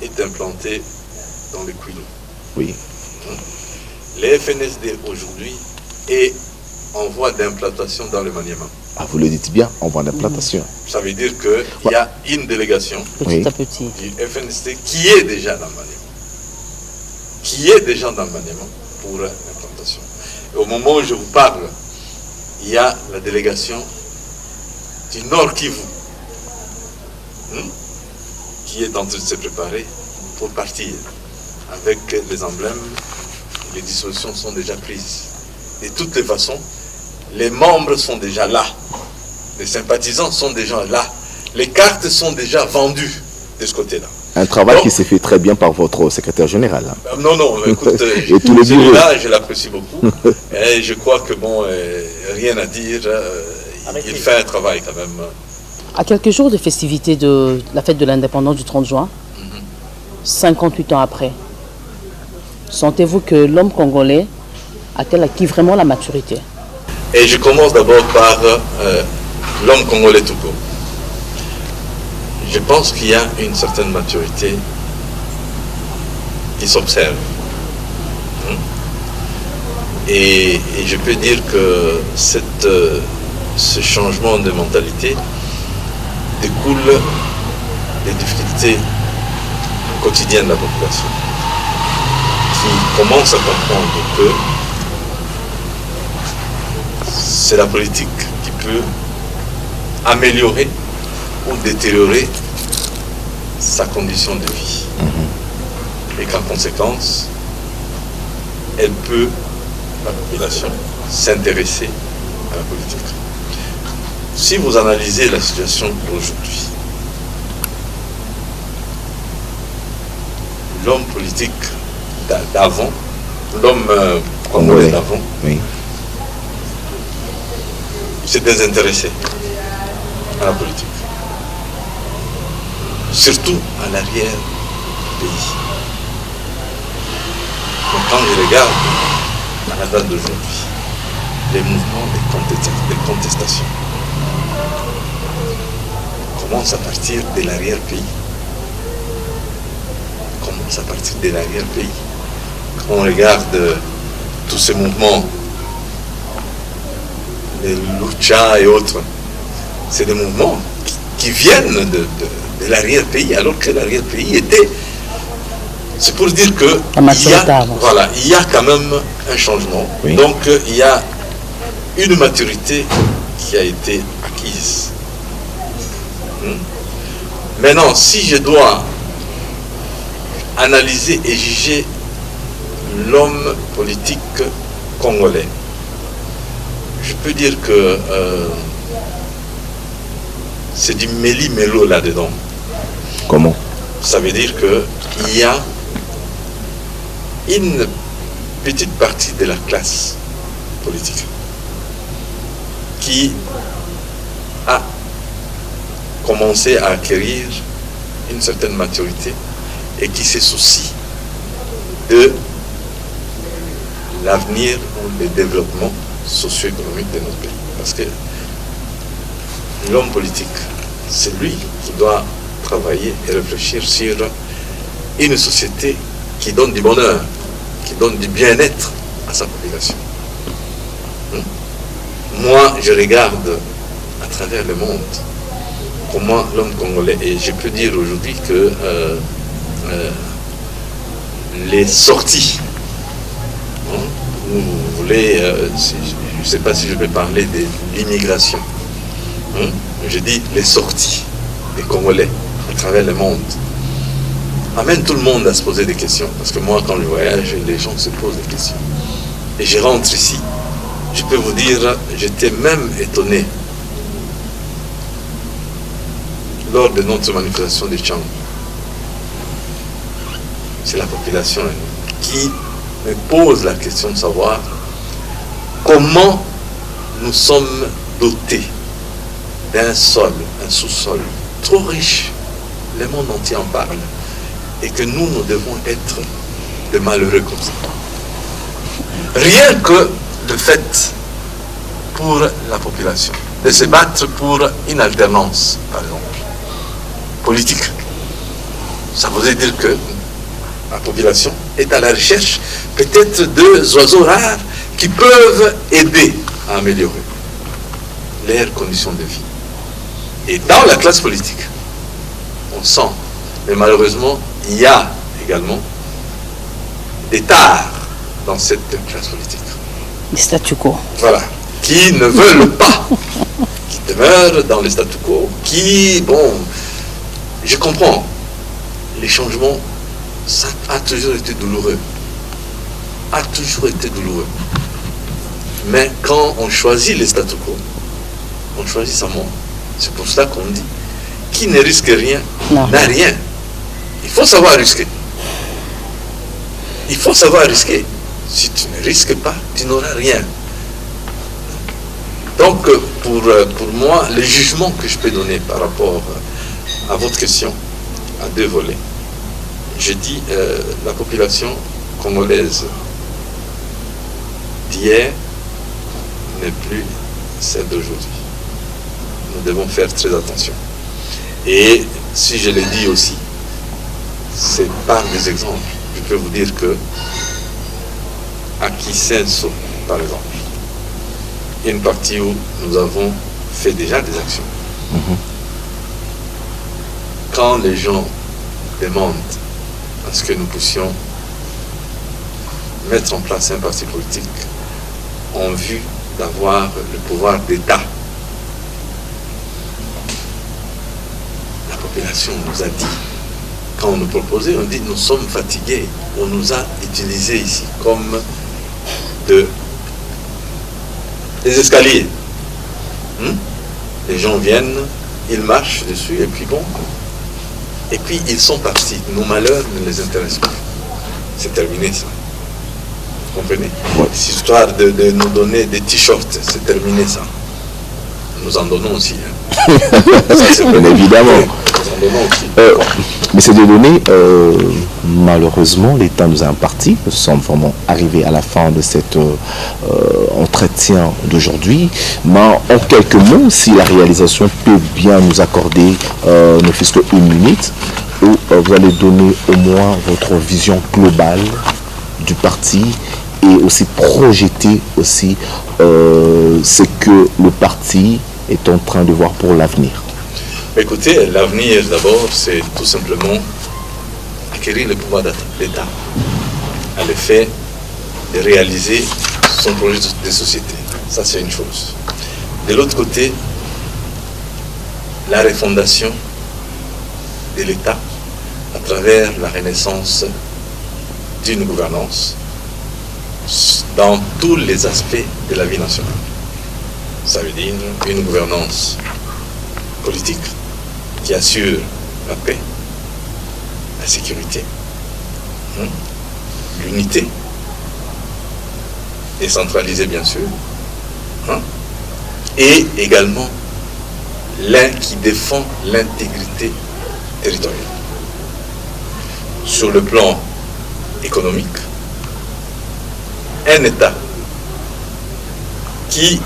est implanté dans les Kwilu. Oui. Les FNSD aujourd'hui est en voie d'implantation dans le Maniema. Ah, vous le dites bien, en voie d'implantation. Ça veut dire qu'il y a une délégation Petit à petit. du FNSD qui est déjà dans le Maniema. Qui est déjà dans le Maniema pour l'implantation. Et au moment où je vous parle, il y a la délégation du Nord Kivu qui est en train de se préparer pour partir avec les emblèmes. Les dispositions sont déjà prises. De toutes les façons, les membres sont déjà là. Les sympathisants sont déjà là. Les cartes sont déjà vendues de ce côté-là. Un travail qui s'est fait très bien par votre secrétaire général. Hein. Non, écoute, et tous les celui-là, je l'apprécie beaucoup. Et je crois que, bon, rien à dire. Il fait un travail quand même. À quelques jours de festivités de la fête de l'indépendance du 30 juin, 58 ans après, sentez-vous que l'homme congolais a-t-il acquis vraiment la maturité? Et je commence d'abord par l'homme congolais tout court. Je pense qu'il y a une certaine maturité qui s'observe. Et je peux dire que ce changement de mentalité découle des difficultés quotidiennes de la population, qui commence à comprendre que c'est la politique qui peut améliorer ou détériorer sa condition de vie. Et qu'en conséquence, elle peut, la population, s'intéresser à la politique. Si vous analysez la situation d'aujourd'hui, l'homme politique d'avant, l'homme congolais d'avant, oui, s'est désintéressé à la politique. Surtout à l'arrière-pays. Donc quand je regarde à la date d'aujourd'hui, les mouvements de contestation commencent à partir de l'arrière-pays. Commencent à partir de l'arrière-pays. Quand on regarde tous ces mouvements, les Lucha et autres, c'est des mouvements qui viennent de l'arrière-pays, alors que l'arrière-pays était... C'est pour dire que il y a quand même un changement. Oui. Donc il y a une maturité qui a été acquise. Maintenant, si je dois analyser et juger l'homme politique congolais, je peux dire que c'est du méli-mélo là-dedans. Comment? Ça veut dire qu'il y a une petite partie de la classe politique qui a commencé à acquérir une certaine maturité et qui se soucie de l'avenir ou le développement socio-économique de notre pays. Parce que l'homme politique, c'est lui qui doit travailler et réfléchir sur une société qui donne du bonheur, qui donne du bien-être à sa population. Moi, je regarde à travers le monde comment l'homme congolais, et je peux dire aujourd'hui que les sorties, vous voulez, je ne sais pas si je vais parler de l'immigration, je dis les sorties des Congolais à travers le monde, amène tout le monde à se poser des questions. Parce que moi, quand je voyage, les gens se posent des questions. Et je rentre ici, je peux vous dire, j'étais même étonné lors de notre manifestation de Tchang. C'est la population qui me pose la question de savoir comment nous sommes dotés d'un sol, un sous-sol trop riche. Le monde entier en parle. Et que nous devons être de malheureux comme ça. Rien que le fait pour la population de se battre pour une alternance, par exemple, politique, Ça voudrait dire que la population est à la recherche peut-être de oiseaux rares qui peuvent aider à améliorer leurs conditions de vie. Et dans la classe politique, on sent, mais malheureusement, il y a également des tares dans cette classe politique. Les statu quo. Voilà, qui ne veulent pas, qui demeurent dans le statu quo, qui, bon, je comprends, les changements, ça a toujours été douloureux. A toujours été douloureux. Mais quand on choisit les statu quo, on choisit sa mort. C'est pour ça qu'on dit, qui ne risque rien n'a rien. Il faut savoir risquer. Il faut savoir risquer. Si tu ne risques pas, tu n'auras rien. Donc, pour moi, les jugements que je peux donner par rapport à votre question, à deux volets, je dis la population congolaise d'hier n'est plus celle d'aujourd'hui. Nous devons faire très attention. Et si je l'ai dit aussi, c'est par des exemples. Je peux vous dire que à Kisenso, par exemple, il y a une partie où nous avons fait déjà des actions. Quand les gens demandent à ce que nous puissions mettre en place un parti politique en vue d'avoir le pouvoir d'État, la population nous a dit, quand on nous proposait, on dit nous sommes fatigués, on nous a utilisés ici comme des escaliers. Les gens viennent, ils marchent dessus et puis bon, et puis ils sont partis. Nos malheurs ne les intéressent pas. C'est terminé ça. Vous comprenez? Cette histoire de nous donner des t-shirts, c'est terminé ça. Nous en donnons aussi. Ça, bien évidemment. Mais ces deux données, malheureusement, l'État nous a imparti. Nous sommes vraiment arrivés à la fin de cet entretien d'aujourd'hui. Mais en quelques mots, si la réalisation peut bien nous accorder ne fût-ce qu'une minute, où vous allez donner au moins votre vision globale du parti et aussi projeter aussi ce que le parti est en train de voir pour l'avenir. Écoutez, l'avenir d'abord, c'est tout simplement acquérir le pouvoir d'État à l'effet de réaliser son projet de société. Ça, c'est une chose. De l'autre côté, la refondation de l'État à travers la renaissance d'une gouvernance dans tous les aspects de la vie nationale. Ça veut dire une gouvernance politique qui assure la paix, la sécurité, l'unité, décentralisée bien sûr, et également qui défend l'intégrité territoriale. Sur le plan économique, un État qui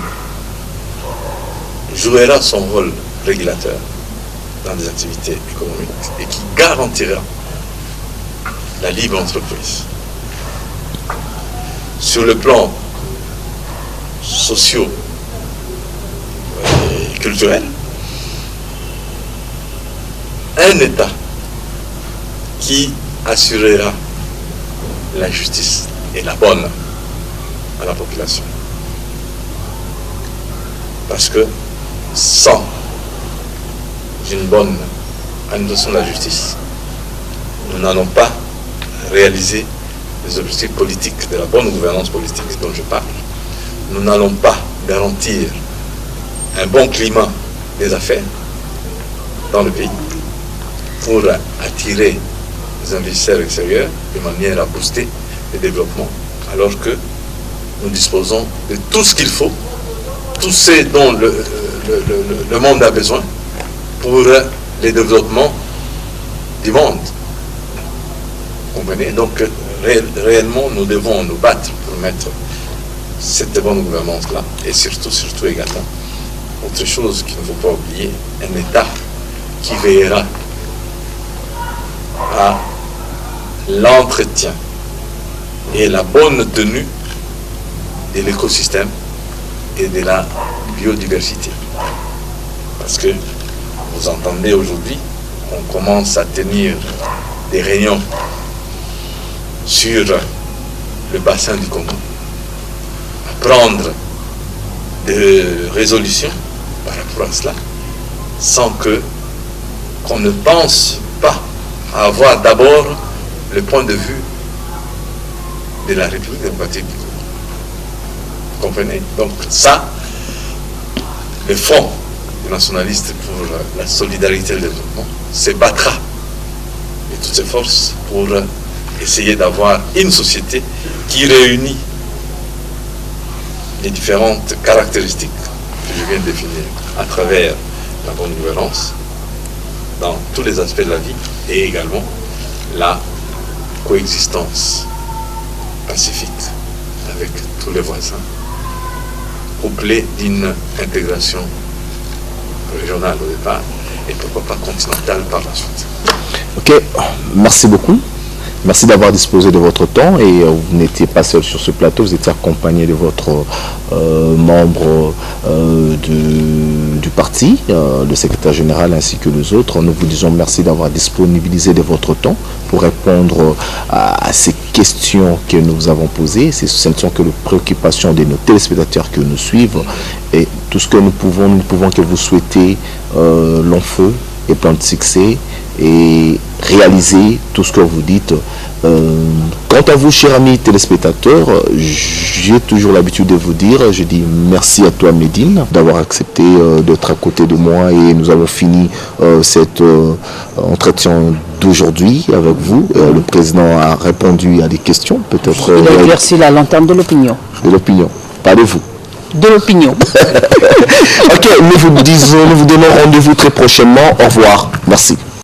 jouera son rôle régulateur dans des activités économiques et qui garantira la libre entreprise. Sur le plan socio et culturel, un État qui assurera la justice et la bonne à la population. Parce que sans une bonne administration de la justice, nous n'allons pas réaliser les objectifs politiques de la bonne gouvernance politique dont je parle. Nous n'allons pas garantir un bon climat des affaires dans le pays pour attirer les investisseurs extérieurs de manière à booster le développement, alors que nous disposons de tout ce qu'il faut, tout ce dont le monde a besoin pour le développement du monde. Vous comprenez? Donc, réellement, nous devons nous battre pour mettre cette bonne gouvernance-là, et surtout également, autre chose qu'il ne faut pas oublier, un État qui veillera à l'entretien et la bonne tenue de l'écosystème et de la biodiversité. Parce que vous entendez aujourd'hui, on commence à tenir des réunions sur le bassin du Congo, à prendre des résolutions par rapport à cela, sans qu'on ne pense pas à avoir d'abord le point de vue de la République démocratique du Congo. Vous comprenez? Donc ça, le Front nationaliste pour la solidarité et le développement se battra de toutes ses forces pour essayer d'avoir une société qui réunit les différentes caractéristiques que je viens de définir à travers la bonne gouvernance dans tous les aspects de la vie et également la coexistence pacifique avec tous les voisins, couplée d'une intégration régionale au départ et pourquoi pas continentale par la suite. Ok, merci beaucoup. Merci d'avoir disposé de votre temps et vous n'étiez pas seul sur ce plateau, vous étiez accompagné de votre membre du parti, le secrétaire général ainsi que les autres. Nous vous disons merci d'avoir disponibilisé de votre temps pour répondre à ces questions que nous avons posées. Ce ne sont que les préoccupations de nos téléspectateurs que nous suivent et tout ce que nous pouvons que vous souhaitez long feu et plein de succès et réaliser tout ce que vous dites. Quant à vous, chers amis téléspectateurs, j'ai toujours l'habitude de vous dire, je dis merci à toi Médine d'avoir accepté d'être à côté de moi et nous avons fini cet entretien d'aujourd'hui avec vous. Le président a répondu à des questions, peut-être. Il a exercé la lanterne de l'opinion. De l'opinion. Parlez-vous. De l'opinion. Ok, nous vous donnons rendez-vous très prochainement. Au revoir. Merci.